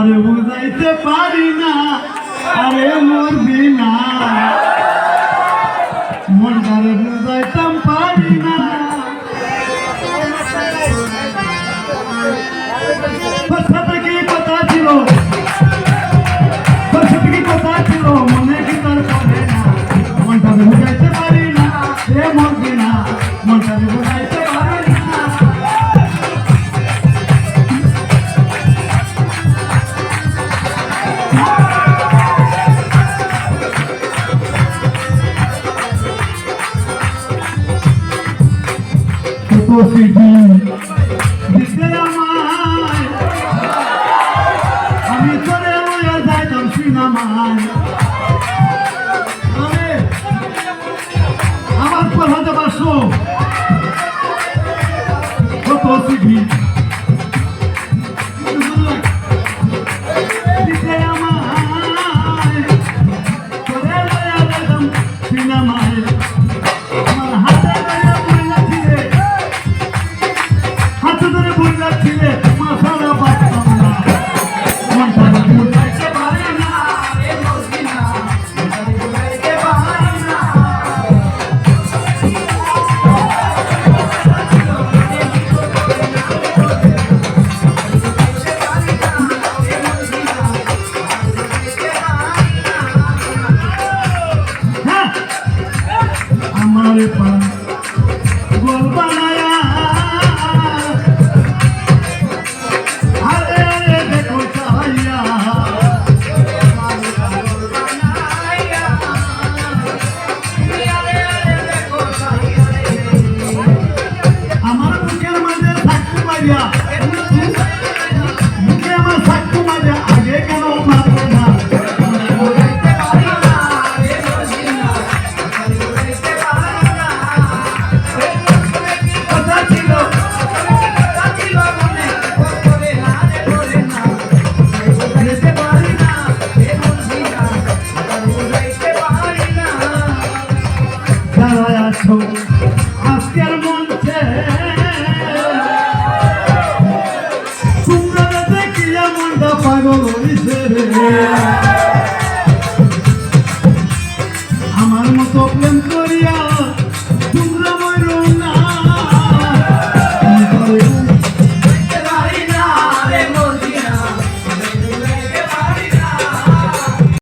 তোমারে বুঝাইতে পারি না আরে মরবি না মনটারে বুঝাইতাম পারি না তোর সাথে কি কথা ছিল তোর সাথে কি কথা ছিল মনে কি তোর পড়ে না মনটারে বুঝাইতে পারি না রে মরবি না মনটারে বুঝাইতে পারি না আমি তোরে যাইতাম সিনেমায় আমার পড়াতে পারছো কত সিডি সিনেমায় আমার হাতে ধরে বললা ছিলে মাথাটা পাচ্তাম না মনটা বুঝাইতে পারে না রে মরবি না বুঝাইতে পারে না আমার পান গোল বানায়া মুখে আমার থাকতো মাঝে আগে কেন মারবে না কথা ছিল যারা আছো আজকের মঞ্চে পাগল হইছে রে আমার মতো প্রেম